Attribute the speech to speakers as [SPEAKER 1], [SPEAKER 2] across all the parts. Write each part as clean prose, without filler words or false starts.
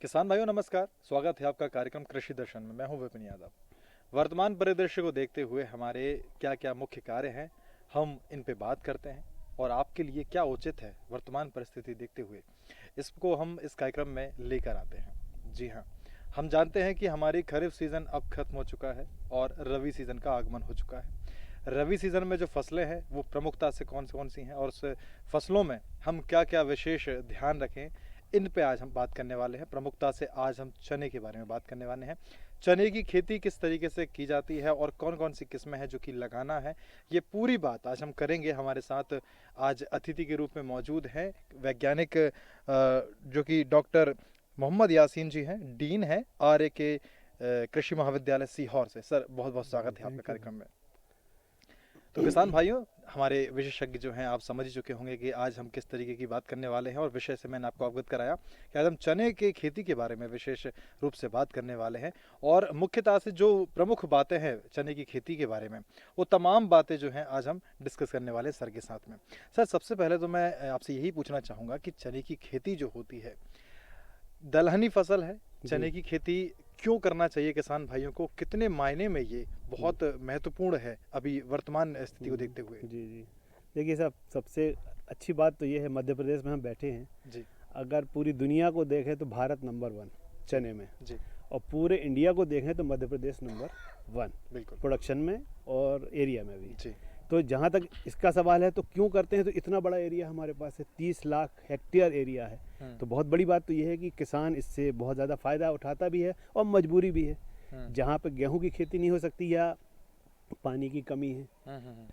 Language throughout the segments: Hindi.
[SPEAKER 1] किसान भाइयों नमस्कार। स्वागत है आपका कार्यक्रम कृषि दर्शन में। मैं हूं विपिन यादव। वर्तमान परिदृश्य को देखते हुए हमारे क्या क्या मुख्य कार्य हैं, हम इन पे बात करते हैं और आपके लिए क्या उचित है वर्तमान परिस्थिति देखते हुए, इसको हम इस कार्यक्रम में लेकर आते हैं। जी हाँ, हम जानते हैं कि हमारी खरीफ सीज़न अब खत्म हो चुका है और रबी सीज़न का आगमन हो चुका है। रबी सीज़न में जो फसलें हैं वो प्रमुखता से कौन सी हैं और उस फसलों में हम क्या क्या विशेष ध्यान रखें, इन पे आज हम बात करने वाले हैं। प्रमुखता से आज हम चने के बारे में बात करने वाले हैं। चने की खेती किस तरीके से की जाती है और कौन कौन सी किस्में हैं जो कि लगाना है, ये पूरी बात आज हम करेंगे। हमारे साथ आज अतिथि के रूप में मौजूद हैं वैज्ञानिक जो कि डॉक्टर मोहम्मद यासीन जी हैं, डीन हैं आर्य के कृषि महाविद्यालय सीहोर से। सर बहुत बहुत स्वागत है आपके कार्यक्रम में। तो किसान भाइयों, हमारे विशेषज्ञ जो हैं आप समझ ही चुके होंगे कि आज हम किस तरीके की बात करने वाले हैं और विषय से मैंने आपको अवगत कराया कि आज हम चने की खेती के बारे में विशेष रूप से बात करने वाले हैं। और मुख्यतः से जो प्रमुख बातें हैं चने की खेती के बारे में, वो तमाम बातें जो हैं आज हम डिस्कस करने वाले हैं सर के साथ में। सर सबसे पहले तो मैं आपसे यही पूछना चाहूँगा कि चने की खेती जो होती है, दलहनी फसल है, चने की खेती क्यों करना चाहिए किसान भाइयों को, कितने मायने में ये बहुत महत्वपूर्ण है अभी वर्तमान स्थिति को देखते हुए?
[SPEAKER 2] जी जी। देखिए साहब, सबसे अच्छी बात तो ये है मध्य प्रदेश में हम बैठे हैं
[SPEAKER 1] जी
[SPEAKER 2] अगर पूरी दुनिया को देखें तो भारत नंबर 1 चने में,
[SPEAKER 1] जी
[SPEAKER 2] और पूरे इंडिया को देखें तो मध्य प्रदेश नंबर 1
[SPEAKER 1] बिल्कुल
[SPEAKER 2] प्रोडक्शन में और एरिया में भी।
[SPEAKER 1] जी
[SPEAKER 2] तो जहाँ तक इसका सवाल है तो क्यों करते हैं, तो इतना बड़ा एरिया हमारे पास है, 30 लाख हेक्टेयर एरिया है। तो बहुत बड़ी बात तो ये है कि किसान इससे बहुत ज़्यादा फ़ायदा उठाता भी है और मजबूरी भी है। जहाँ पे गेहूं की खेती नहीं हो सकती या पानी की कमी है,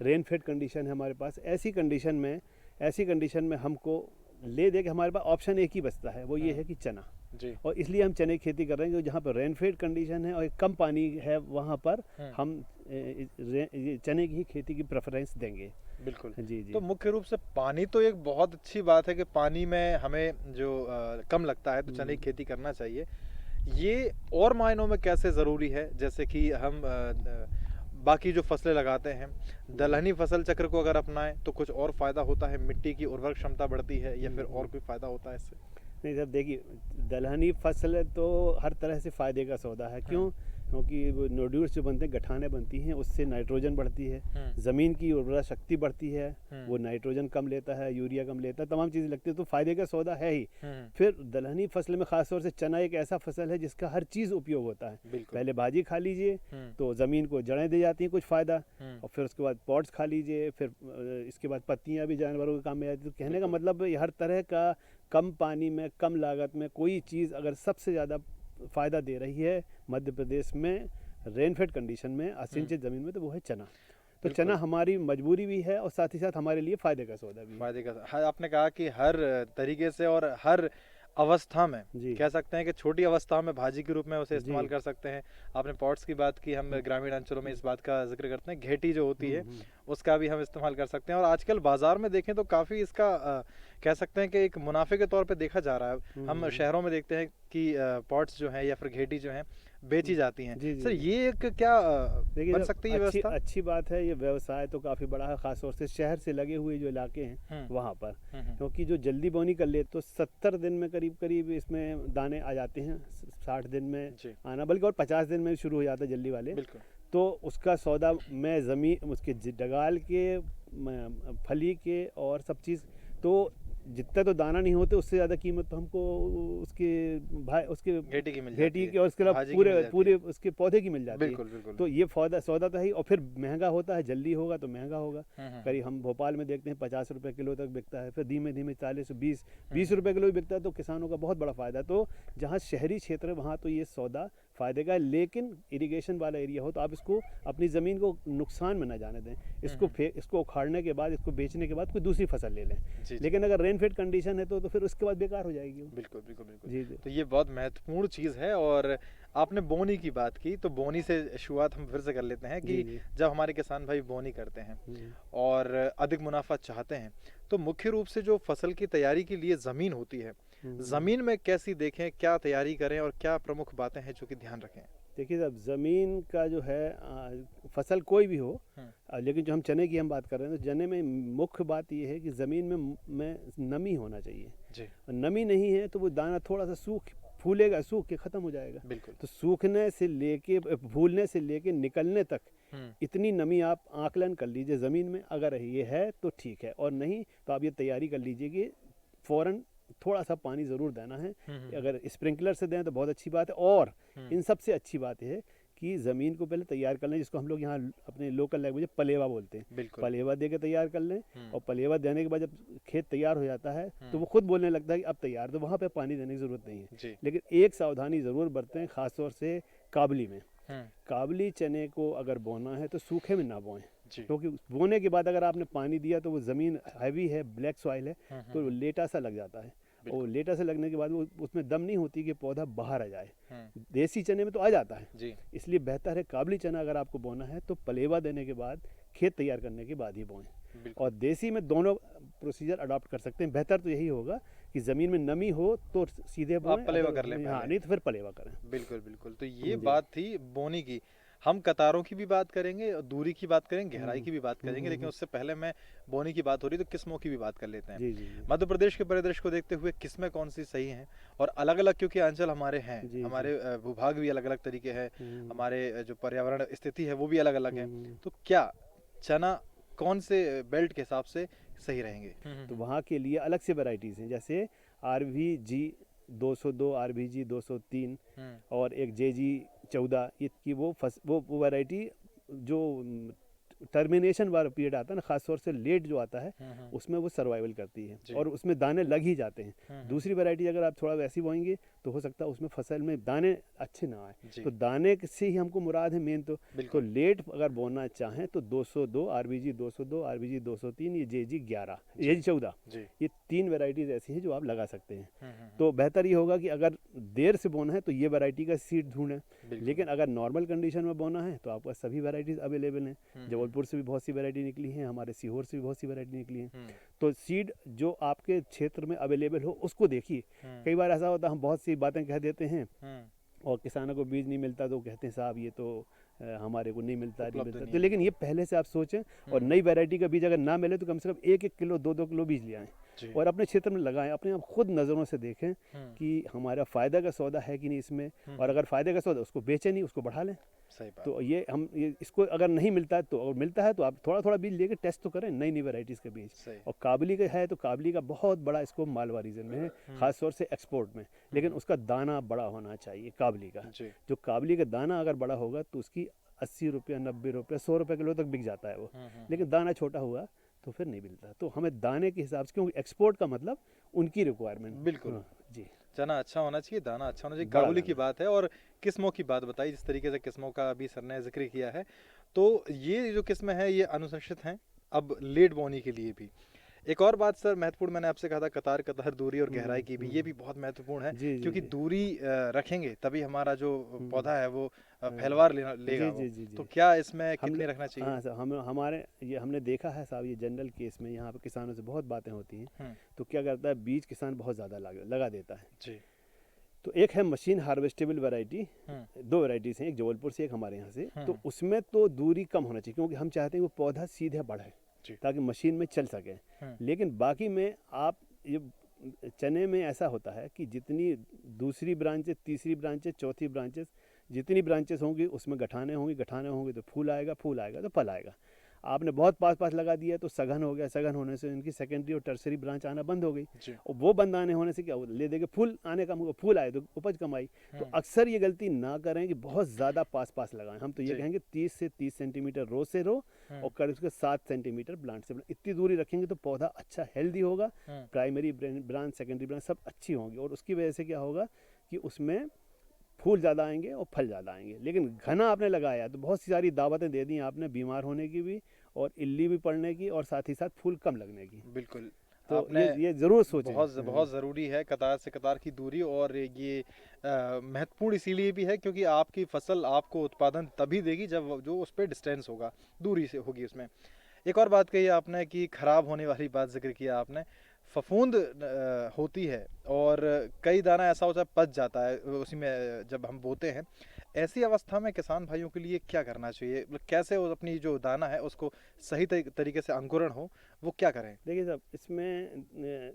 [SPEAKER 2] रेन फेड कंडीशन है हमारे पास, ऐसी कंडीशन में हमको ले दे के हमारे पास ऑप्शन एक ही बचता है, वो ये है कि चना।
[SPEAKER 1] जी
[SPEAKER 2] और इसलिए हम चने की खेती कर रहे हैं, क्योंकि जहाँ पर रेन फेड कंडीशन है और कम पानी है वहाँ पर हम ये चने की ही खेती की प्रेफरेंस देंगे।
[SPEAKER 1] बिल्कुल।
[SPEAKER 2] जी जी।
[SPEAKER 1] तो मुख्य रूप से पानी तो एक बहुत अच्छी बात है कि पानी में हमें जो कम लगता है तो चने की खेती करना चाहिए। ये और मायनों में कैसे ज़रूरी है, जैसे कि हम बाकी जो फसलें लगाते हैं, दलहनी फसल चक्र को अगर अपनाएं तो कुछ और फ़ायदा होता है, मिट्टी की उर्वरक क्षमता बढ़ती है, या फिर और कोई फ़ायदा होता है इससे?
[SPEAKER 2] नहीं सर, देखिए दलहनी फसल तो हर तरह से फ़ायदे का सौदा है। क्यों? क्योंकि वो नोड्यूल्स जो बनते हैं, गठानें बनती हैं, उससे नाइट्रोजन बढ़ती है, ज़मीन की उर्वरा शक्ति बढ़ती है, वो नाइट्रोजन कम लेता है, यूरिया कम लेता है, तमाम चीज़ें लगती है, तो फ़ायदे का सौदा है ही। फिर दलहनी फसल में ख़ास तौर से चना एक ऐसा फसल है जिसका हर चीज़ उपयोग होता है। पहले भाजी खा लीजिए तो ज़मीन को जड़ें दे जाती हैं, कुछ फ़ायदा, और फिर उसके बाद पॉट्स खा लीजिए, फिर इसके बाद पत्तियाँ भी जानवरों के काम में आती हैं। तो कहने का मतलब हर तरह का कम पानी में कम लागत में कोई चीज़ अगर सबसे ज़्यादा फ़ायदा दे रही है मध्य प्रदेश में रेन फेड कंडीशन में, असिंचित ज़मीन में, तो वो है चना। तो चना हमारी मजबूरी भी है और साथ ही साथ हमारे लिए फ़ायदे का सौदा भी है।
[SPEAKER 1] फायदे का हाँ, आपने कहा कि हर तरीके से और हर अवस्था में,
[SPEAKER 2] जी
[SPEAKER 1] कह सकते हैं कि छोटी अवस्था में भाजी के रूप में उसे इस्तेमाल
[SPEAKER 2] जी।
[SPEAKER 1] कर सकते हैं। आपने पॉट्स की बात की, हम ग्रामीण अंचलों में इस बात का जिक्र करते हैं, घेटी जो होती है उसका भी हम इस्तेमाल कर सकते हैं। और आजकल बाजार में देखें तो काफ़ी इसका कह सकते हैं कि एक मुनाफे के तौर पे देखा जा रहा है। हम शहरों में देखते हैं कि पॉट्स जो हैं या फिर घेटी जो हैं बेची जाती हैं।
[SPEAKER 2] जी जी।
[SPEAKER 1] सर ये एक क्या
[SPEAKER 2] देखिए
[SPEAKER 1] बन
[SPEAKER 2] सर,
[SPEAKER 1] सकती है
[SPEAKER 2] अच्छी
[SPEAKER 1] व्यवस्था?
[SPEAKER 2] अच्छी बात है, ये व्यवसाय तो काफ़ी बड़ा है, ख़ासतौर से शहर से लगे हुए जो इलाके हैं वहाँ पर। क्योंकि जो जल्दी बोनी कर ले तो 70 दिन में करीब करीब इसमें दाने आ जाते हैं, 60 दिन में
[SPEAKER 1] जी
[SPEAKER 2] आना, बल्कि और 50 दिन में शुरू हो जाता है जल्दी वाले।
[SPEAKER 1] बिल्कुल।
[SPEAKER 2] तो उसका सौदा मैं ज़मीन उसके डगाल के, फली के और सब चीज़, तो जितना तो दाना नहीं होते उससे ज़्यादा कीमत तो हमको उसके भाई उसके
[SPEAKER 1] घेटी की मिल जाती
[SPEAKER 2] घेटी
[SPEAKER 1] है,
[SPEAKER 2] की और उसके अलावा
[SPEAKER 1] भाजी की
[SPEAKER 2] पूरे
[SPEAKER 1] मिल जाती
[SPEAKER 2] पूरे
[SPEAKER 1] है।
[SPEAKER 2] उसके पौधे की मिल जाती है।
[SPEAKER 1] बिल्कुल बिल्कुल।
[SPEAKER 2] तो ये सौदा तो है ही, और फिर महंगा होता है, जल्दी होगा तो महंगा होगा।
[SPEAKER 1] हम्म।
[SPEAKER 2] करीब हम भोपाल में देखते हैं 50 रुपये किलो तक बिकता है, फिर धीमे धीमे 40, 20 रुपये किलो भी बिकता है। तो किसानों का बहुत बड़ा फ़ायदा। तो जहाँ शहरी क्षेत्र है वहाँ तो ये सौदा फ़ायदे का है, लेकिन इरिगेशन वाला एरिया हो तो आप इसको अपनी ज़मीन को नुकसान में न जाने दें। इसको उखाड़ने के बाद, इसको बेचने के बाद कोई दूसरी फसल ले लें।
[SPEAKER 1] जी, जी।
[SPEAKER 2] लेकिन अगर रेन फेड कंडीशन है तो फिर उसके बाद बेकार हो जाएगी वो।
[SPEAKER 1] बिल्कुल बिल्कुल बिल्कुल।
[SPEAKER 2] जी जी।
[SPEAKER 1] तो ये बहुत महत्वपूर्ण चीज़ है। और आपने बोनी की बात की, तो बोनी से शुरुआत हम फिर से कर लेते हैं कि
[SPEAKER 2] जी जी।
[SPEAKER 1] जब हमारे किसान भाई बोनी करते हैं
[SPEAKER 2] हम्म।
[SPEAKER 1] और अधिक मुनाफा चाहते हैं, तो मुख्य रूप से जो फसल की तैयारी के लिए ज़मीन होती है, ज़मीन में कैसी देखें, क्या तैयारी करें और क्या प्रमुख बातें हैं जो कि ध्यान रखें?
[SPEAKER 2] देखिए साहब, ज़मीन का जो है फसल कोई भी हो, लेकिन जो हम चने की हम बात कर रहे हैं तो चने में मुख्य बात ये है कि ज़मीन में नमी होना चाहिए।
[SPEAKER 1] जी
[SPEAKER 2] और नमी नहीं है तो वो दाना थोड़ा सा फूलेगा, सूख के ख़त्म हो जाएगा।
[SPEAKER 1] बिल्कुल।
[SPEAKER 2] तो सूखने से लेके फूलने से लेके निकलने तक इतनी नमी आप आकलन कर लीजिए ज़मीन में, अगर ये है तो ठीक है, और नहीं तो आप ये तैयारी कर लीजिए कि फ़ौरन थोड़ा सा पानी ज़रूर देना है। अगर स्प्रिंकलर से दें तो बहुत अच्छी बात है, और इन सबसे अच्छी बात है कि ज़मीन को पहले तैयार कर लें, जिसको हम लोग यहाँ अपने लोकल लैंग्वेज में पलेवा बोलते हैं। पलेवा दे के तैयार कर लें, और पलेवा देने के बाद जब खेत तैयार हो जाता है तो वो खुद बोलने लगता है कि अब तैयार, तो वहाँ पे पानी देने की ज़रूरत नहीं है। लेकिन एक सावधानी ज़रूर बरतें, ख़ासतौर से काबली में। काबली चने को अगर बोना है तो सूखे में ना बोएं, क्योंकि बोने के बाद अगर आपने पानी दिया तो वो ज़मीन हैवी है, ब्लैक सॉइल है, तो लेटा सा लग जाता है, और लेटा से लगने के बाद वो उसमें दम नहीं होती कि पौधा बाहर आ जाए। देसी चने में तो आ जाता है, इसलिए बेहतर है काबली चना अगर आपको बोना है तो पलेवा देने के बाद, खेत तैयार करने के बाद ही बोएं। और देसी में दोनों प्रोसीजर अडॉप्ट कर सकते हैं। बेहतर तो यही होगा कि ज़मीन में नमी हो तो सीधे बोएं,
[SPEAKER 1] पलेवा कर लें,
[SPEAKER 2] हाँ, नहीं तो फिर पलेवा करें।
[SPEAKER 1] बिल्कुल बिल्कुल। तो ये बात थी बोनी की। हम कतारों की भी बात करेंगे, दूरी की बात करेंगे, गहराई की भी बात करेंगे, लेकिन उससे पहले मैं बोनी की बात हो रही तो किस्मों की भी बात कर लेते हैं। मध्य प्रदेश के परिदृश्य को देखते हुए किस्में कौन सी सही हैं, और अलग अलग क्योंकि अंचल हमारे हैं, हमारे भूभाग भी अलग अलग तरीके हैं, हमारे जो पर्यावरण स्थिति है वो भी अलग अलग है, तो क्या चना कौन से बेल्ट के हिसाब से सही रहेंगे?
[SPEAKER 2] तो वहाँ के लिए अलग से वैरायटीज़ हैं, जैसे RVG 202, RVG 203 और एक JG 14, ये वो वैरायटी जो टर्मिनेशन वाला पीरियड आता है ना, खासतौर से लेट जो आता है उसमें वो सर्वाइवल करती है, और उसमें दाने लग ही जाते हैं। दूसरी वैरायटी अगर आप थोड़ा वैसी बोएंगे तो हो सकता है उसमें फसल में दाने अच्छे ना आए, तो दाने से ही हमको मुराद है मेन। तो लेट अगर बोना चाहें तो 202, RVG 202, RVG 203, ये JG 11, JG 14, ये 3 वैरायटीज़ ऐसी हैं जो आप लगा सकते हैं। तो बेहतर ये होगा कि अगर देर से बोना है तो ये वैरायटी का सीड ढूंढें, लेकिन अगर नॉर्मल कंडीशन में बोना है तो आपका सभी वैरायटीज़ अवेलेबल हैं। जबलपुर से भी बहुत सी वैरायटी निकली हैं, हमारे सीहोर से भी बहुत सी वैरायटी निकली हैं। तो सीड जो आपके क्षेत्र में अवेलेबल हो उसको देखिए। कई बार ऐसा होता है हम बहुत सी बातें कह देते हैं और किसानों को बीज नहीं मिलता, तो कहते हैं साहब ये तो हमारे को नहीं मिलता। तो लेकिन ये पहले से आप सोचें, और नई वैरायटी का बीज अगर ना मिले तो कम से कम 1-1 किलो 2-2 किलो बीज ले आएँ और अपने क्षेत्र में लगाएं। अपने आप खुद नज़रों से देखें कि हमारा फ़ायदा का सौदा है कि नहीं इसमें, और अगर फ़ायदे का सौदा उसको बेचें नहीं, उसको बढ़ा लें। तो ये इसको अगर नहीं मिलता है तो, और मिलता है तो आप थोड़ा थोड़ा बीज लेके टेस्ट तो करें नई वैरायटीज़ के बीज। और काबली का है तो काबली का बहुत बड़ा स्कोप मालवा रीजन में है, खासतौर से एक्सपोर्ट में, लेकिन उसका दाना बड़ा होना चाहिए काबली का। जो काबली का दाना अगर बड़ा होगा तो उसकी 80 रुपये, 90 रुपये, 100 रुपये किलो तक बिक जाता है वो, लेकिन दाना छोटा हुआ तो फिर नहीं मिलता। तो हमें दाने के हिसाब से, क्योंकि एक्सपोर्ट का मतलब उनकी रिक्वायरमेंट।
[SPEAKER 1] बिल्कुल
[SPEAKER 2] जी,
[SPEAKER 1] चना अच्छा होना चाहिए, दाना अच्छा होना चाहिए। काबुली की बात है, और किस्मों की बात बताई, जिस तरीके से किस्मों का अभी सर ने जिक्र किया है, तो ये जो किस्में हैं ये अनुशंसित हैं अब लेट बोनी के लिए भी। एक और बात सर महत्वपूर्ण, मैंने आपसे कहा था कतार दूरी और गहराई की भी, ये भी बहुत महत्वपूर्ण है, क्योंकि दूरी रखेंगे तभी हमारा जो पौधा है वो फैलवार लेगा। तो क्या इसमें कितने रखना चाहिए?
[SPEAKER 2] हाँ सर, हमारे ये हमने देखा है साहब, ये जनरल केस में यहाँ पे किसानों से बहुत बातें होती हैं, तो क्या करता है बीज किसान बहुत ज़्यादा लगा देता है जी। तो एक है मशीन हार्वेस्टेबल वैरायटी, 2 वैरायटीज़ हैं, एक जबलपुर से एक हमारे यहाँ से। तो उसमें तो दूरी कम होना चाहिए, क्योंकि हम चाहते हैं वो पौधा सीधे बढ़े ताकि मशीन में चल सके। लेकिन बाकी में आप ये चने में ऐसा होता है कि जितनी दूसरी ब्रांचेस, तीसरी ब्रांचेस, चौथी ब्रांचेस, जितनी ब्रांचेस होंगी उसमें गठाने होंगे तो फूल आएगा तो फल आएगा। आपने बहुत पास लगा दिया तो सघन हो गया, सघन होने से उनकी सेकेंडरी और टर्सरी ब्रांच आना बंद हो गई, और वो बंद आने होने से क्या ले देंगे, फूल आने का, फूल आए तो उपज कम आई। तो अक्सर ये गलती ना करें कि बहुत ज़्यादा पास लगाएं। हम तो ये कहेंगे 30 से 30 सेंटीमीटर रो से रो, और करीब उसके 7 सेंटीमीटर ब्रांच से, इतनी दूरी रखेंगे तो पौधा अच्छा हेल्दी होगा, प्राइमरी ब्रांच, सेकेंडरी ब्रांच सब अच्छी होंगी, और उसकी वजह से क्या होगा कि उसमें फूल ज़्यादा आएंगे और फल ज़्यादा आएंगे। लेकिन घना आपने लगाया तो बहुत सी सारी दावतें दे दी आपने, बीमार होने की भी और इल्ली भी पड़ने की, और साथ ही साथ फूल कम लगने की।
[SPEAKER 1] बिल्कुल,
[SPEAKER 2] तो आपने ये ज़रूर सोचें,
[SPEAKER 1] बहुत ज़रूरी है कतार से कतार की दूरी, और ये महत्वपूर्ण इसीलिए भी है क्योंकि आपकी फसल आपको उत्पादन तभी देगी जब जो उस पर डिस्टेंस होगा, दूरी से होगी उसमें। एक और बात कही आपने कि खराब होने वाली बात जिक्र किया आपने, फफूंद होती है और कई दाना ऐसा होता है पच जाता है उसी में जब हम बोते हैं। ऐसी अवस्था में किसान भाइयों के लिए क्या करना चाहिए, कैसे वो अपनी जो दाना है उसको सही तरीके से अंकुरण हो, वो क्या करें?
[SPEAKER 2] देखिए साहब, इसमें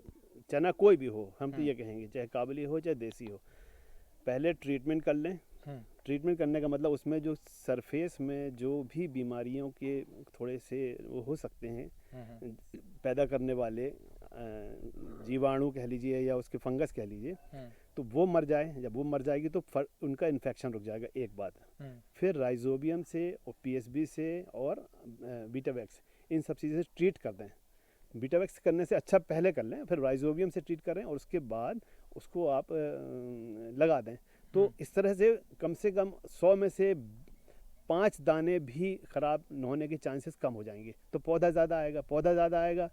[SPEAKER 2] चना कोई भी हो, हम तो ये कहेंगे चाहे काबली हो चाहे देसी हो, पहले ट्रीटमेंट कर लें।
[SPEAKER 1] हम्म,
[SPEAKER 2] ट्रीटमेंट करने का मतलब उसमें जो सरफेस में जो भी बीमारियों के थोड़े से वो हो सकते हैं
[SPEAKER 1] हम्म,
[SPEAKER 2] पैदा करने वाले जीवाणु कह लीजिए या उसके फंगस कह लीजिए,
[SPEAKER 1] हम्म,
[SPEAKER 2] तो वो मर जाए। जब वो मर जाएगी तो उनका इन्फेक्शन रुक जाएगा, एक बात।
[SPEAKER 1] हम्म,
[SPEAKER 2] फिर राइजोबियम से और पीएसबी से और बीटावैक्स, इन सब चीज़ें से ट्रीट कर दें। बीटावैक्स करने से अच्छा पहले कर लें, फिर राइजोबियम से ट्रीट करें और उसके बाद उसको आप लगा दें। तो इस तरह से कम 100 में से 5 दाने भी ख़राब न होने के चांसेस कम हो जाएंगे। तो पौधा ज़्यादा आएगा,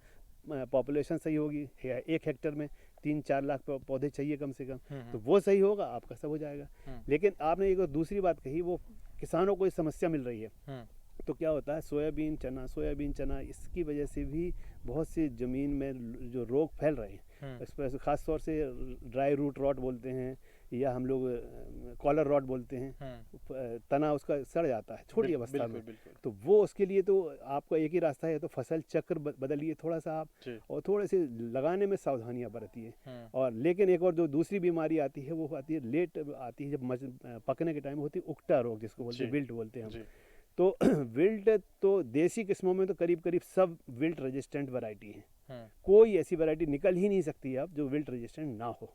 [SPEAKER 2] पॉपुलेशन सही होगी। 1 हेक्टेयर में 3-4 लाख पौधे चाहिए कम से कम, तो वो सही होगा, आपका सब हो जाएगा। लेकिन आपने एक दूसरी बात कही, वो किसानों को ये समस्या मिल रही है। तो क्या होता है, सोयाबीन चना, इसकी वजह से भी बहुत सी ज़मीन में जो रोग फैल रहे हैं, इस पर ख़ास तौर से ड्राई रूट रॉट बोलते हैं या हम लोग कॉलर रॉट बोलते हैं। तना उसका सड़ जाता है छोटी अवस्था में। तो वो उसके लिए तो आपका एक ही रास्ता है, तो फसल चक्र बदलिए थोड़ा सा आप, और थोड़े से लगाने में सावधानियां बरतिए। और लेकिन एक और जो दूसरी बीमारी आती है वो आती है लेट आती है, जब पकने के टाइम होती है उकटा रोग, जिसको बोलते हैं विल्ट बोलते हैं हम। तो विल्ट तो देसी किस्मों में तो करीब करीब सब विल्ट रेजिस्टेंट वैरायटी है। कोई ऐसी वैरायटी निकल ही नहीं सकती है अब जो विल्ट रेजिस्टेंट ना हो।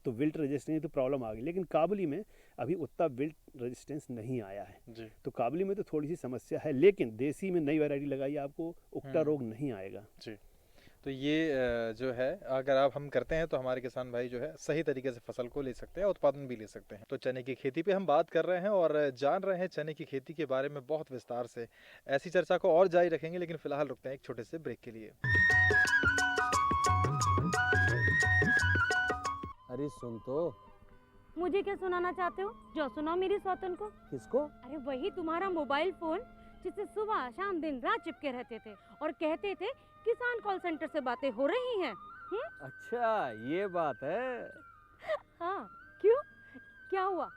[SPEAKER 2] तो विल्ट रेजिस्टेंस तो प्रॉब्लम आ गई, लेकिन काबुली में अभी उतना विल्ट रेजिस्टेंस नहीं आया है। तो काबुली में तो थोड़ी सी समस्या है, लेकिन देसी में नई वैरायटी लगाई, आपको उकटा रोग नहीं आएगा
[SPEAKER 1] जी। तो ये जो है, अगर आप हम करते हैं तो हमारे किसान भाई जो है सही तरीके से फसल को ले सकते हैं, उत्पादन भी ले सकते हैं। तो चने की खेती पे हम बात कर रहे हैं और जान रहे हैं चने की खेती के बारे में बहुत विस्तार से। ऐसी चर्चा को और जारी रखेंगे, लेकिन फिलहाल रुकते हैं एक छोटे से ब्रेक के लिए।
[SPEAKER 3] अरे सुन तो।
[SPEAKER 4] मुझे क्या सुनाना चाहते हो? जो सुनाओ मेरी सौतन को।
[SPEAKER 3] किसको?
[SPEAKER 4] अरे वही तुम्हारा मोबाइल फोन, जिससे सुबह शाम दिन रात चिपके रहते थे और कहते थे किसान कॉल सेंटर से बातें हो रही हैं।
[SPEAKER 3] अच्छा ये बात है।
[SPEAKER 4] हाँ, क्यों? क्या हुआ?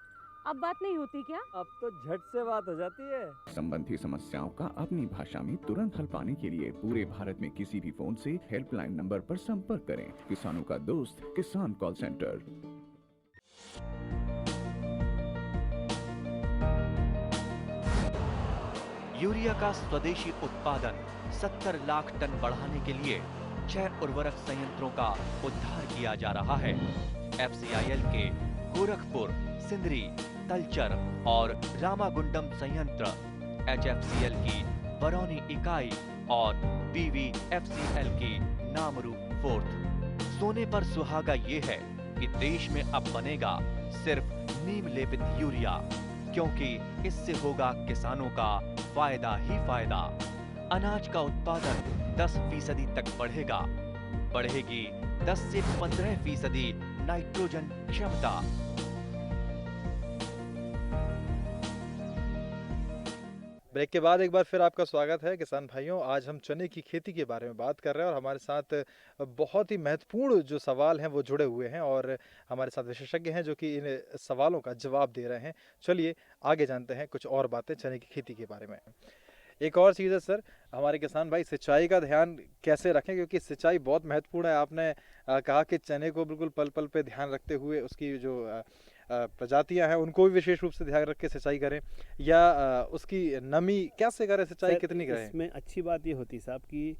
[SPEAKER 4] अब बात नहीं होती क्या?
[SPEAKER 3] अब तो झट से बात हो जाती है।
[SPEAKER 5] संबंधी समस्याओं का अपनी भाषा में तुरंत हल पाने के लिए पूरे भारत में किसी भी फोन से हेल्पलाइन नंबर पर संपर्क करें। किसानों का दोस्त किसान कॉल सेंटर।
[SPEAKER 6] यूरिया का स्वदेशी उत्पादन 70 लाख टन बढ़ाने के लिए 6 उर्वरक संयंत्रों का उद्धार किया जा रहा है। FCIL के गोरखपुर, सिंदरी, तलचर और रामागुंडम संयंत्र, HFCL की बरौनी इकाई और BVFCL की नामरू फोर्थ। सोने पर सुहागा ये है कि देश में अब बनेगा सिर्फ नीम लेपित यूरिया, क्योंकि इससे होगा किसानों का फायदा ही फायदा। अनाज का उत्पादन 10% तक बढ़ेगा। बढ़ेगी 10 से 15% नाइट्रोजन क्षमता।
[SPEAKER 1] ब्रेक के बाद एक बार फिर आपका स्वागत है किसान भाइयों। आज हम चने की खेती के बारे में बात कर रहे हैं और हमारे साथ बहुत ही महत्वपूर्ण जो सवाल हैं वो जुड़े हुए हैं और हमारे साथ विशेषज्ञ हैं जो कि इन सवालों का जवाब दे रहे हैं। चलिए आगे जानते हैं कुछ और बातें चने की खेती के बारे में। एक और चीज़ है सर, हमारे किसान भाई सिंचाई का ध्यान कैसे रखें, क्योंकि सिंचाई बहुत महत्वपूर्ण है। आपने कहा कि चने को बिल्कुल पल पल पे ध्यान रखते हुए उसकी जो प्रजातियां हैं उनको भी विशेष रूप से ध्यान रख के सिंचाई करें, या उसकी नमी कैसे करें, सिंचाई कितनी करें?
[SPEAKER 2] इसमें अच्छी बात ये होती साहब कि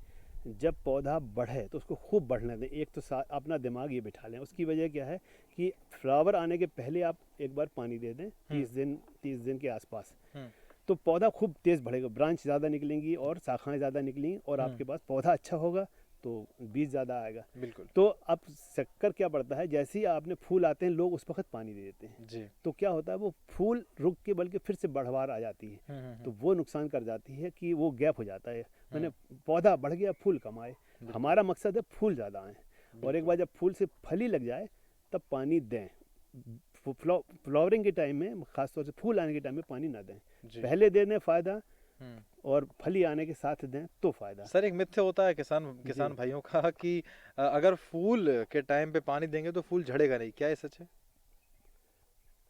[SPEAKER 2] जब पौधा बढ़े तो उसको खूब बढ़ने दें। एक तो अपना दिमाग ये बिठा लें। उसकी वजह क्या है कि फ्लावर आने के पहले आप एक बार पानी दे दें 30 दिन के आसपास, तो पौधा खूब तेज़ बढ़ेगा, ब्रांच ज़्यादा निकलेंगी और शाखाएं ज़्यादा निकलेंगी और आपके पास पौधा अच्छा होगा तो बीज ज़्यादा आएगा।
[SPEAKER 1] बिल्कुल।
[SPEAKER 2] तो अब चक्कर क्या पड़ता है, जैसे ही आपने फूल आते हैं लोग उस वक्त पानी दे देते हैं
[SPEAKER 1] जी।
[SPEAKER 2] तो क्या होता है वो फूल रुक के बल्कि फिर से बढ़वार आ जाती है, तो वो नुकसान कर जाती है कि वो गैप हो जाता है। मैंने पौधा बढ़ गया, फूल कम आए। हमारा मकसद है फूल ज़्यादा आए, और एक बार जब फूल से फली लग जाए तब पानी दें। फ्लावरिंग के टाइम में, खासतौर से फूल आने के टाइम में पानी ना दें, पहले दे दें फ़ायदा, और फली आने के साथ दें तो फायदा।
[SPEAKER 1] सर एक मिथ्या होता है किसान भाइयों का कि अगर फूल के टाइम पे पानी देंगे तो फूल झड़ेगा नहीं, क्या ये सच है?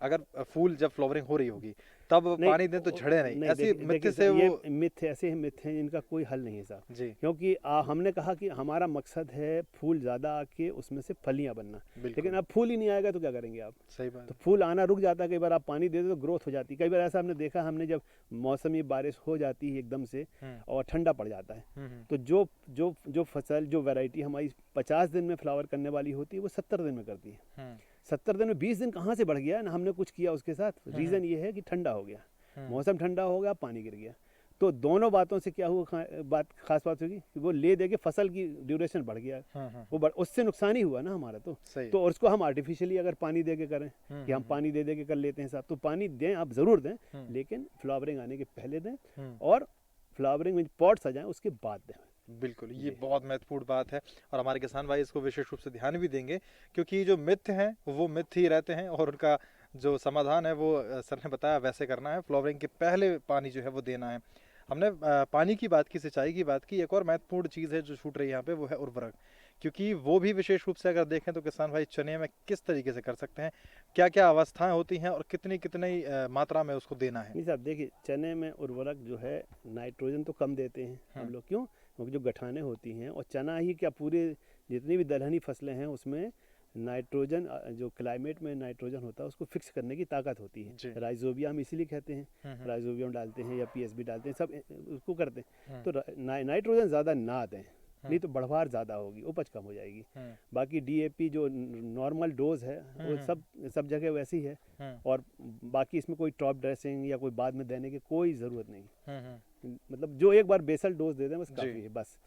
[SPEAKER 1] अगर फूल जब फ्लावरिंग हो रही होगी तब
[SPEAKER 2] नहीं,
[SPEAKER 1] पानी दें तो झड़े नहीं, ऐसी
[SPEAKER 2] देखिए
[SPEAKER 1] मिथ्य
[SPEAKER 2] देखिए
[SPEAKER 1] से
[SPEAKER 2] साहब,
[SPEAKER 1] वो।
[SPEAKER 2] ये मिथ ऐसे मिथ हैं जिनका कोई हल नहीं है साहब।
[SPEAKER 1] जी
[SPEAKER 2] क्योंकि हमने कहा कि हमारा मकसद है फूल ज़्यादा आके उसमें से फलियां बनना,
[SPEAKER 1] बिल्कुल,
[SPEAKER 2] लेकिन अब फूल ही नहीं आएगा तो क्या करेंगे आप?
[SPEAKER 1] सही बात
[SPEAKER 2] तो
[SPEAKER 1] है।
[SPEAKER 2] फूल आना रुक जाता है, कई बार आप पानी दे दो तो ग्रोथ हो जाती है। कई बार ऐसा हमने देखा, हमने जब मौसमी बारिश हो जाती है एकदम से और ठंडा पड़ जाता है, तो जो जो जो फसल जो वैरायटी हमारी 50 दिन में फ्लावर करने वाली होती है वो 70 दिन में करती है। 70 दिन में 20 दिन कहाँ से बढ़ गया ना, हमने कुछ किया उसके साथ। रीज़न ये है कि ठंडा हो गया, मौसम ठंडा हो गया, पानी गिर गया। तो दोनों बातों से क्या हुआ, खास बात होगी कि वो ले दे के फसल की ड्यूरेशन बढ़ गया, वो उससे नुकसान ही हुआ ना हमारा।
[SPEAKER 1] सही
[SPEAKER 2] तो और उसको हम आर्टिफिशियली अगर पानी दे के करें कि हम पानी दे दे के कर लेते हैं साहब, तो पानी दें, आप ज़रूर दें, लेकिन फ्लावरिंग आने के पहले दें, और फ्लावरिंग में पॉट सजाएं उसके बाद दें।
[SPEAKER 1] बिल्कुल, ये
[SPEAKER 2] जी।
[SPEAKER 1] बहुत महत्वपूर्ण बात है और हमारे किसान भाई इसको विशेष रूप से ध्यान भी देंगे, क्योंकि जो मिथ हैं वो मिथ ही रहते हैं और उनका जो समाधान है वो सर ने बताया वैसे करना है। फ्लावरिंग के पहले पानी जो है वो देना है। हमने पानी की बात की, सिंचाई की बात की, एक और महत्वपूर्ण चीज़ है जो छूट रही है यहाँ पे, वो है उर्वरक, क्योंकि वो भी विशेष रूप से अगर देखें तो किसान भाई चने में किस तरीके से कर सकते हैं, क्या क्या अवस्थाएं होती हैं और कितनी कितनी मात्रा में उसको देना है।
[SPEAKER 2] नहीं साहब, देखिए चने में उर्वरक जो है नाइट्रोजन तो कम देते हैं हम लोग, क्यों? क्योंकि जो गठाने होती हैं, और चना ही क्या पूरे जितनी भी दलहनी फसलें हैं उसमें नाइट्रोजन, जो क्लाइमेट में नाइट्रोजन होता है उसको फिक्स करने की ताकत होती
[SPEAKER 1] जी।
[SPEAKER 2] है। राइजोबियम हम इसीलिए कहते हैं, राइजोबियम डालते हैं या पीएसबी डालते हैं, सब उसको करते हैं। तो नाइट्रोजन ज़्यादा ना दें, नहीं तो बढ़वार ज़्यादा होगी, उपज कम हो जाएगी। बाकी डीएपी जो नॉर्मल डोज है वो सब जगह वैसी है, और बाकी इसमें कोई टॉप ड्रेसिंग या कोई बाद में देने की कोई ज़रूरत नहीं। मतलब जो एक बार बेसल डोज दे दें बस काफ़ी है, बस।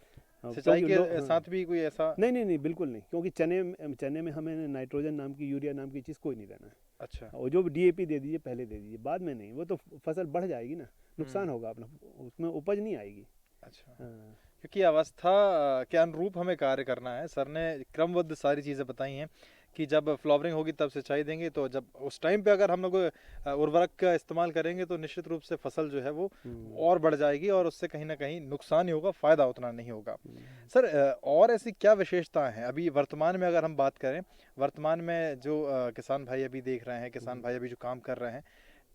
[SPEAKER 1] सिंचाई
[SPEAKER 2] क्योंकि
[SPEAKER 1] के साथ भी कोई ऐसा?
[SPEAKER 2] नहीं बिल्कुल नहीं, क्योंकि चने में हमें नाइट्रोजन नाम की, यूरिया नाम की चीज़ कोई नहीं देना है।
[SPEAKER 1] अच्छा,
[SPEAKER 2] और जो डीएपी दे दीजिए पहले दे दीजिए, बाद में नहीं, वो तो फसल बढ़ जाएगी ना, नुकसान होगा अपना, उसमें उपज नहीं आएगी।
[SPEAKER 1] अच्छा,
[SPEAKER 2] हाँ।
[SPEAKER 1] क्योंकि अवस्था के अनुरूप हमें कार्य करना है। सर ने क्रमबद्ध सारी चीज़ें बताई हैं कि जब फ्लावरिंग होगी तब सिंचाई देंगे, तो जब उस टाइम पे अगर हम लोग उर्वरक का इस्तेमाल करेंगे तो निश्चित रूप से फसल जो है वो और बढ़ जाएगी और उससे कहीं ना कहीं नुकसान ही होगा, फ़ायदा उतना नहीं होगा। सर और ऐसी क्या विशेषताएं हैं अभी वर्तमान में, अगर हम बात करें वर्तमान में जो किसान भाई अभी देख रहे हैं, किसान भाई अभी जो काम कर रहे हैं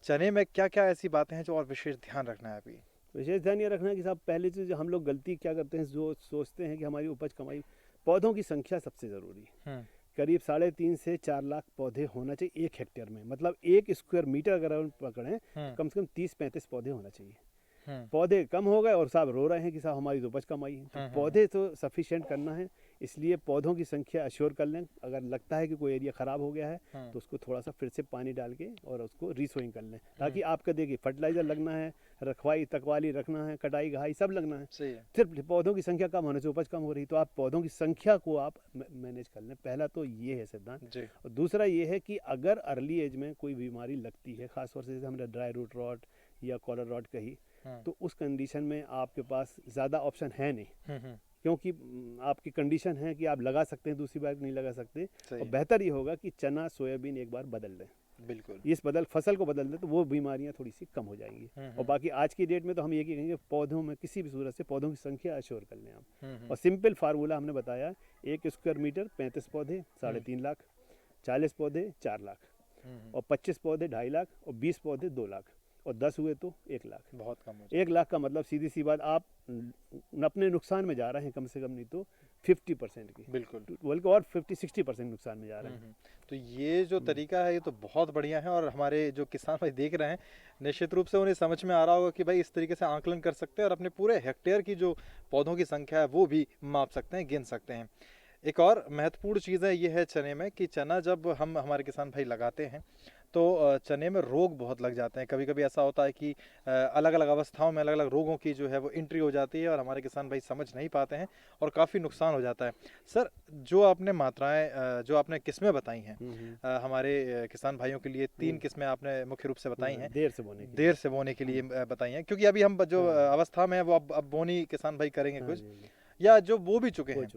[SPEAKER 1] चने में, क्या क्या ऐसी बातें हैं जो और विशेष ध्यान रखना है अभी?
[SPEAKER 2] विशेष ध्यान ये रखना है कि साहब, पहले चीज़ हम लोग गलती क्या करते हैं, जो सोचते हैं कि हमारी उपज कमाई, पौधों की संख्या सबसे ज़रूरी है। करीब 3.5 से 4 लाख पौधे होना चाहिए 1 हेक्टेयर में, मतलब 1 स्क्वायर मीटर अगर हम पकड़ें, कम से कम 30-35 पौधे होना चाहिए। पौधे कम हो गए और साहब रो रहे हैं कि साहब हमारी तो उपज कम आई है। तो पौधे तो सफिशिएंट करना है, इसलिए पौधों की संख्या अश्योर कर लें। अगर लगता है कि कोई एरिया ख़राब हो गया है तो उसको थोड़ा सा फिर से पानी डाल के और उसको रीसोइंग कर लें, ताकि आपका देखिए फर्टिलाइज़र लगना है, रखवाई तकवाली रखना है, कटाई घाई सब लगना है।
[SPEAKER 1] सही है।
[SPEAKER 2] सिर्फ पौधों की संख्या कम होने से उपज कम हो रही, तो आप पौधों की संख्या को आप मैनेज कर लें। पहला तो ये है सिद्धांत।
[SPEAKER 1] जी।
[SPEAKER 2] और दूसरा ये है कि अगर अर्ली एज में कोई बीमारी लगती है, खासतौर से जैसे हमने ड्राई रूट रॉट या कॉलर रॉट कही, तो उस कंडीशन में आपके पास ज़्यादा ऑप्शन है नहीं, क्योंकि आपकी कंडीशन है कि आप लगा सकते हैं, दूसरी बार नहीं लगा सकते। और बेहतर ये होगा कि चना सोयाबीन एक बार बदल दें,
[SPEAKER 1] बिल्कुल
[SPEAKER 2] इस फसल को बदल दें, तो वो बीमारियां थोड़ी सी कम हो जाएंगी। और बाकी आज की डेट में तो हम ये कहेंगे, पौधों में किसी भी सूरत से पौधों की संख्या अश्योर कर लें आप। और सिंपल फार्मूला हमने बताया, 1 स्क्वायर मीटर 35 पौधे 3.5 लाख, 40 पौधे 4 लाख, और 25 पौधे 2.5 लाख, और 20 पौधे 2 लाख, और 10 हुए तो 1 लाख।
[SPEAKER 1] बहुत कम हो
[SPEAKER 2] 1 लाख का मतलब सीधी सी बात, आप अपने नुकसान में जा रहे हैं कम से कम, नहीं तो 50% की,
[SPEAKER 1] बिल्कुल,
[SPEAKER 2] बल्कि और 50-60% नुकसान में जा रहे हैं।
[SPEAKER 1] तो ये जो तरीका है ये तो बहुत बढ़िया है और हमारे जो किसान भाई देख रहे हैं निश्चित रूप से उन्हें समझ में आ रहा होगा कि भाई इस तरीके से आंकलन कर सकते हैं और अपने पूरे हेक्टेयर की जो पौधों की संख्या है वो भी माप सकते हैं, गिन सकते हैं। एक और महत्वपूर्ण चीज़ है ये है चने में कि चना जब हम हमारे किसान भाई लगाते हैं तो चने में रोग बहुत लग जाते हैं। कभी कभी ऐसा होता है कि अलग अलग अवस्थाओं में अलग अलग रोगों की जो है वो एंट्री हो जाती है और हमारे किसान भाई समझ नहीं पाते हैं और काफ़ी नुकसान हो जाता है। सर जो आपने मात्राएं, जो आपने किस्में बताई हैं हमारे किसान भाइयों के लिए, 3 किस्में आपने मुख्य रूप से बताई हैं,
[SPEAKER 2] देर से बोने के लिए
[SPEAKER 1] बताई हैं, क्योंकि अभी हम जो अवस्था में है वो अब बोनी किसान भाई करेंगे कुछ, या जो वो भी चुके हैं,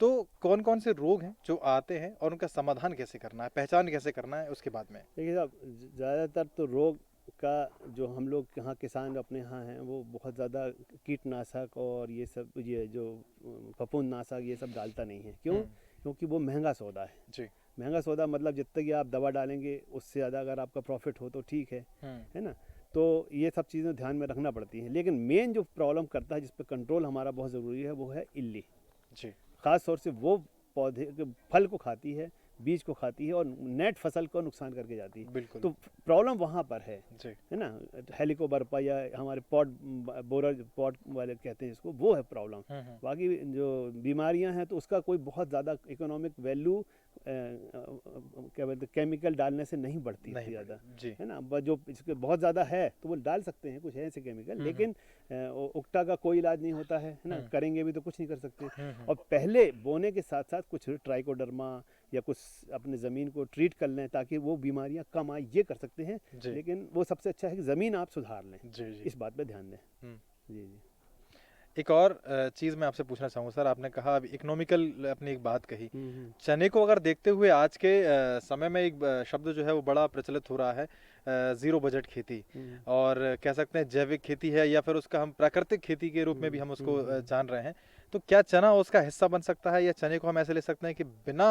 [SPEAKER 1] तो कौन कौन से रोग हैं जो आते हैं और उनका समाधान कैसे करना है, पहचान कैसे करना है उसके बाद में?
[SPEAKER 2] देखिए साहब, ज़्यादातर तो रोग का जो हम लोग यहाँ किसान अपने यहाँ हैं वो बहुत ज़्यादा कीटनाशक और ये सब, ये जो फफूंदनाशक ये सब डालता नहीं है। क्यों? क्योंकि वो महंगा सौदा है
[SPEAKER 1] जी।
[SPEAKER 2] महंगा सौदा मतलब जितने की आप दवा डालेंगे उससे ज़्यादा अगर आपका प्रॉफिट हो तो ठीक है ना। तो ये सब चीज़ें ध्यान में रखना पड़ती हैं। लेकिन मेन जो प्रॉब्लम करता है, जिस पे कंट्रोल हमारा बहुत ज़रूरी है, वो है इल्ली।
[SPEAKER 1] जी।
[SPEAKER 2] ख़ास तौर से वो पौधे के फल को खाती है, बीज को खाती है और नेट फसल को नुकसान करके जाती है।
[SPEAKER 1] बिल्कुल।
[SPEAKER 2] तो प्रॉब्लम वहाँ पर है
[SPEAKER 1] जी।
[SPEAKER 2] है ना। हेलिकोबर्पा या हमारे पॉट बोरर पॉट वाले कहते हैं इसको, वो है प्रॉब्लम। बाकी जो बीमारियां हैं तो उसका कोई बहुत ज़्यादा इकोनॉमिक वैल्यू क्या बोलते हैं, केमिकल डालने से नहीं बढ़ती
[SPEAKER 1] नहीं
[SPEAKER 2] ज़्यादा,
[SPEAKER 1] जी।
[SPEAKER 2] है ना। जो इसके बहुत ज़्यादा है तो वो डाल सकते हैं, कुछ है ऐसे केमिकल, लेकिन उकटा का कोई इलाज नहीं होता है ना। करेंगे भी तो कुछ नहीं कर सकते। और पहले बोने के साथ साथ कुछ ट्राइकोडर्मा या कुछ अपने ज़मीन को ट्रीट कर लें ताकि वो बीमारियां कम आए, ये कर सकते हैं। लेकिन वो सबसे अच्छा है कि ज़मीन आप सुधार लें।
[SPEAKER 1] जी।
[SPEAKER 2] इस बात पे ध्यान दें। जी जी।
[SPEAKER 1] एक और चीज़ मैं आपसे पूछना चाहूँगा सर, आपने कहा अभी इकोनॉमिकल अपनी एक बात कही, चने को अगर देखते हुए आज के समय में एक शब्द जो है वो बड़ा प्रचलित हो रहा है, ज़ीरो बजट खेती, और कह सकते हैं जैविक खेती है या फिर उसका हम प्राकृतिक खेती के रूप में भी हम उसको जान रहे हैं। तो क्या चना उसका हिस्सा बन सकता है, या चने को हम ऐसे ले सकते हैं कि बिना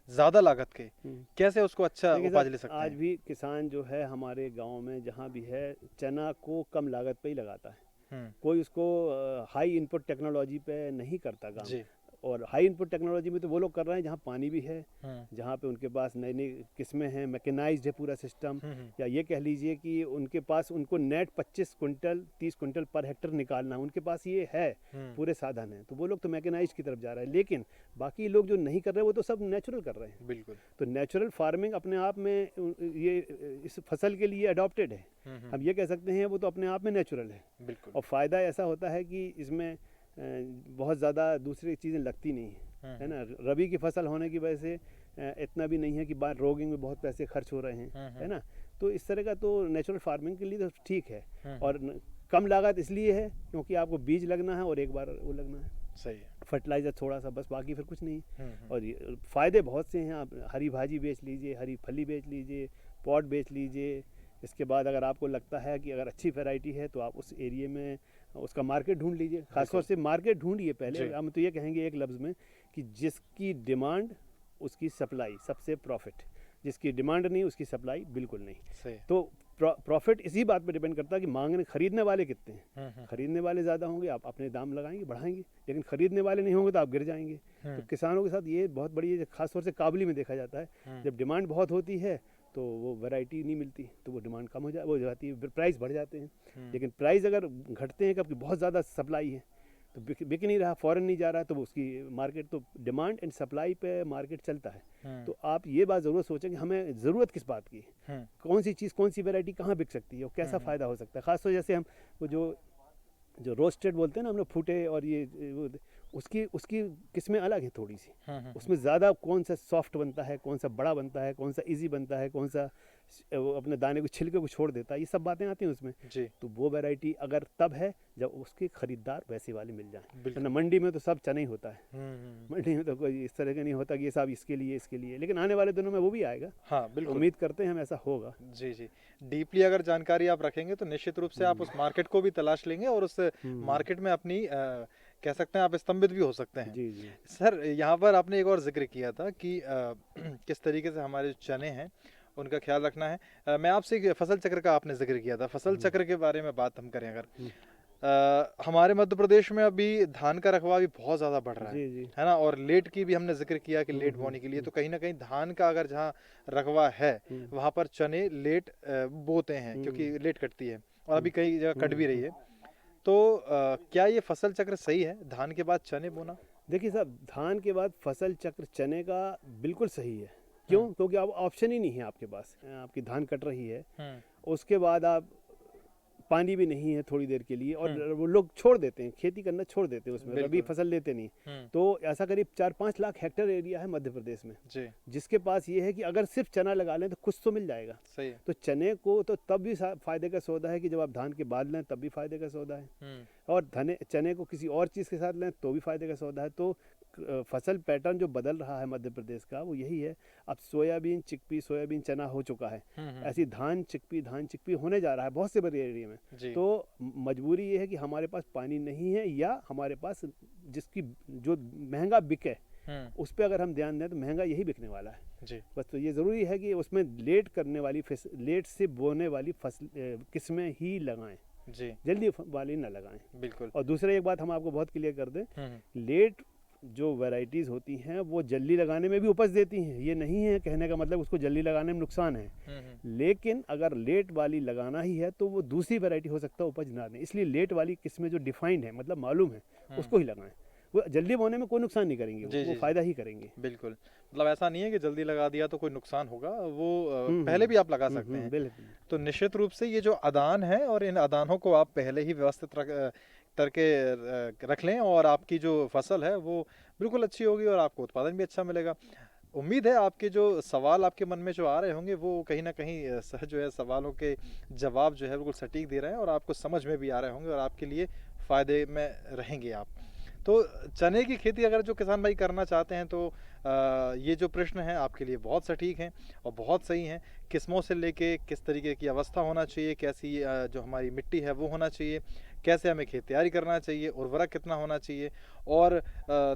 [SPEAKER 1] ज़्यादा लागत के कैसे उसको अच्छा उपज ले सकते हैं?
[SPEAKER 2] आज भी किसान जो है हमारे गाँव में जहाँ भी है, चना को कम लागत पे ही लगाता है। कोई उसको हाई इनपुट टेक्नोलॉजी पे नहीं करता काम। और हाई इनपुट टेक्नोलॉजी में तो वो लोग कर रहे हैं जहाँ पानी भी है, जहाँ पे उनके पास नई नई किस्में हैं, मैकेनाइज्ड है पूरा सिस्टम, या ये कह लीजिए कि उनके पास उनको net 25 quintal 30 quintal per hectare निकालना है, उनके पास ये है, पूरे साधन हैं। तो वो लोग तो मैकेनाइज्ड की तरफ जा रहे हैं। लेकिन बाकी लोग जो नहीं कर रहे वो तो सब नेचुरल कर रहे हैं।
[SPEAKER 1] बिल्कुल।
[SPEAKER 2] तो नेचुरल फार्मिंग अपने आप में ये इस फसल के लिए अडॉप्टेड है। हम ये कह सकते हैं वो तो अपने आप में नेचुरल है।
[SPEAKER 1] बिल्कुल।
[SPEAKER 2] और फ़ायदा ऐसा होता है कि इसमें बहुत ज़्यादा दूसरी चीज़ें लगती नहीं है ना। रबी की फसल होने की वजह से इतना भी नहीं है कि बाहर रोगिंग में बहुत पैसे खर्च हो रहे हैं, है ना। तो इस तरह का तो नेचुरल फार्मिंग के लिए तो ठीक है। और कम लागत इसलिए है क्योंकि आपको बीज लगना है और एक बार वो लगना है,
[SPEAKER 1] सही है,
[SPEAKER 2] फर्टिलाइज़र थोड़ा सा, बस, बाकी फिर कुछ नहीं। और फ़ायदे बहुत से हैं। आप हरी भाजी बेच लीजिए, हरी फली बेच लीजिए, पॉट बेच लीजिए। इसके बाद अगर आपको लगता है कि अगर अच्छी वैरायटी है तो आप उस एरिया में उसका मार्केट ढूंढ लीजिए। खासतौर से मार्केट ढूंढिए पहले। हम तो ये कहेंगे एक लफ्ज़ में कि जिसकी डिमांड उसकी सप्लाई, सबसे प्रॉफिट। जिसकी डिमांड नहीं उसकी सप्लाई बिल्कुल नहीं। तो प्रॉफिट इसी बात पे डिपेंड करता है कि मांगने खरीदने वाले कितने हैं। खरीदने वाले ज़्यादा होंगे, आप अपने दाम लगाएंगे, बढ़ाएंगे। लेकिन खरीदने वाले नहीं होंगे तो आप गिर जाएंगे। तो किसानों के साथ ये बहुत बड़ी, खासतौर से काबुली में देखा जाता है, जब डिमांड बहुत होती है तो वो वैरायटी नहीं मिलती, तो वो डिमांड कम हो जाती है, प्राइस बढ़ जाते हैं। लेकिन प्राइस अगर घटते हैं कब, बहुत ज़्यादा सप्लाई है तो बिक नहीं रहा, फॉरेन नहीं जा रहा, तो उसकी मार्केट, तो डिमांड एंड सप्लाई पे मार्केट चलता है। तो आप ये बात ज़रूर सोचें कि हमें ज़रूरत किस बात की, कौन सी चीज़, कौन सी वैरायटी कहाँ बिक सकती है और कैसा फ़ायदा हो सकता है। खासतौर जैसे हम वो जो रोस्टेड बोलते हैं ना हम लोग, फूटे, और ये उसकी किस्में अलग है थोड़ी सी। उसमें ज़्यादा कौन सा सॉफ्ट बनता है, कौन सा बड़ा बनता है, कौन सा इजी बनता है, कौन सा वो अपने दाने को छिलके को छोड़ देता है, ये सब बातें आती हैं उसमें जी। तो वो वैरायटी अगर तब है जब उसके खरीदार वैसे वाले मिल जाएं। तो मंडी में तो सब चना ही होता है। मंडी में तो कोई इस तरह का नहीं होता कि ये सब इसके लिए, लेकिन आने वाले दिनों में वो भी आएगा। हाँ बिल्कुल, उम्मीद करते हैं हम ऐसा होगा। जी जी।
[SPEAKER 1] डीपली अगर जानकारी आप रखेंगे तो निश्चित रूप से आप उस मार्केट को भी तलाश लेंगे और उस मार्केट में अपनी कह सकते हैं आप स्तंभित भी हो सकते हैं। जी जी। सर, यहाँ पर आपने एक और जिक्र किया था कि किस तरीके से हमारे चने हैं उनका ख्याल रखना है। मैं आपसे फसल चक्र का आपने जिक्र किया था, फसल चक्र के बारे में बात हम करें अगर, हमारे मध्य प्रदेश में अभी धान का रकबा भी बहुत ज़्यादा बढ़ रहा है ना। और लेट की भी हमने जिक्र किया कि लेट बोने के लिए, तो कहीं ना कहीं धान का अगर जहाँ रकबा है वहाँ पर चने लेट बोते हैं क्योंकि लेट कटती है, और अभी कई जगह कट भी रही है। तो क्या ये फसल चक्र सही है, धान के बाद चने बोना?
[SPEAKER 2] देखिए साहब, धान के बाद फसल चक्र चने का बिल्कुल सही है। क्यों? क्योंकि अब ऑप्शन ही नहीं है आपके पास। आपकी धान कट रही है, उसके बाद आप पानी भी नहीं है थोड़ी देर के लिए, और वो लोग छोड़ देते हैं, खेती करना छोड़ देते हैं, उसमें रबी फसल लेते नहीं। तो ऐसा करीब 4-5 लाख हेक्टेयर एरिया है मध्य प्रदेश में जी। जिसके पास ये है कि अगर सिर्फ चना लगा लें तो कुछ तो मिल जाएगा। सही है। तो चने को तो तब भी फायदे का सौदा है कि जब आप धान के बाद लें तब भी फायदे का सौदा है, और चने को किसी और चीज़ के साथ लें तो भी फायदे का सौदा है। तो फसल पैटर्न जो बदल रहा है मध्य प्रदेश का वो यही है। अब सोयाबीन चिकपी, सोयाबीन चना हो चुका है, ऐसी धान चिकपी होने जा रहा है बहुत से बड़े एरिया में। तो मजबूरी ये है कि हमारे पास पानी नहीं है, या हमारे पास जिसकी जो महंगा बिके उस पर अगर हम ध्यान दें तो महंगा यही बिकने वाला है।
[SPEAKER 1] जी।
[SPEAKER 2] बस तो ये ज़रूरी है कि उसमें लेट करने वाली लेट से बोने वाली फसल किस्में ही लगाएं,
[SPEAKER 1] जी।
[SPEAKER 2] जल्दी वाली ना लगाएं।
[SPEAKER 1] बिल्कुल।
[SPEAKER 2] और दूसरा एक बात हम आपको बहुत क्लियर कर दें, लेट जो वैरायटीज़ होती हैं वो जल्दी लगाने में भी उपज देती हैं, ये नहीं है कहने का मतलब उसको जल्दी लगाने में नुकसान है, लेकिन अगर लेट वाली लगाना ही है तो वो दूसरी वैरायटी हो सकता है उपज ना दें, इसलिए लेट वाली किस्में जो डिफाइंड है मतलब मालूम है उसको ही लगाएं। वो जल्दी बोने में कोई नुकसान नहीं करेंगे,
[SPEAKER 1] जी,
[SPEAKER 2] वो
[SPEAKER 1] जी,
[SPEAKER 2] फ़ायदा ही करेंगे।
[SPEAKER 1] बिल्कुल। मतलब ऐसा नहीं है कि जल्दी लगा दिया तो कोई नुकसान होगा, वो पहले भी आप लगा सकते हैं।
[SPEAKER 2] बिल्कुल।
[SPEAKER 1] तो निश्चित रूप से ये जो अदान है और इन अदानों को आप पहले ही व्यवस्थित करके रख लें और आपकी जो फसल है वो बिल्कुल अच्छी होगी और आपको उत्पादन भी अच्छा मिलेगा। उम्मीद है आपके जो सवाल आपके मन में जो आ रहे होंगे वो कहीं ना कहीं सर जो है सवालों के जवाब जो है बिल्कुल सटीक दे रहे हैं और आपको समझ में भी आ रहे होंगे और आपके लिए फ़ायदे में रहेंगे आप। तो चने की खेती अगर जो किसान भाई करना चाहते हैं तो ये जो प्रश्न है आपके लिए बहुत सटीक हैं और बहुत सही हैं। किस्मों से लेके किस तरीके की अवस्था होना चाहिए, कैसी जो हमारी मिट्टी है वो होना चाहिए, कैसे हमें खेत तैयारी करना चाहिए, उर्वरक कितना होना चाहिए और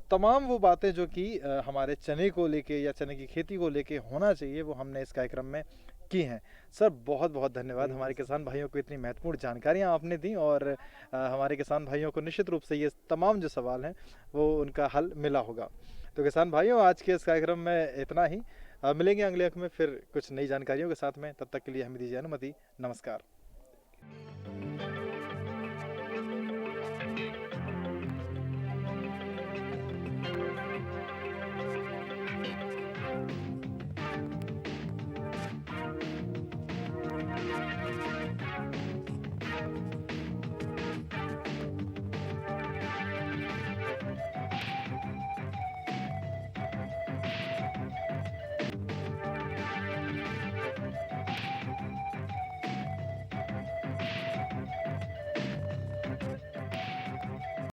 [SPEAKER 1] तमाम वो बातें जो कि हमारे चने को लेके या चने की खेती को लेके होना चाहिए वो हमने इस कार्यक्रम में की हैं। सर बहुत बहुत धन्यवाद, हमारे किसान भाइयों को इतनी महत्वपूर्ण जानकारियाँ आपने दी और हमारे किसान भाइयों को निश्चित रूप से ये तमाम जो सवाल हैं वो उनका हल मिला होगा। तो किसान भाइयों आज के इस कार्यक्रम में इतना ही, मिलेंगे अगले अंक में फिर कुछ नई जानकारियों के साथ में, तब तक के लिए हमें दीजिए अनुमति। नमस्कार।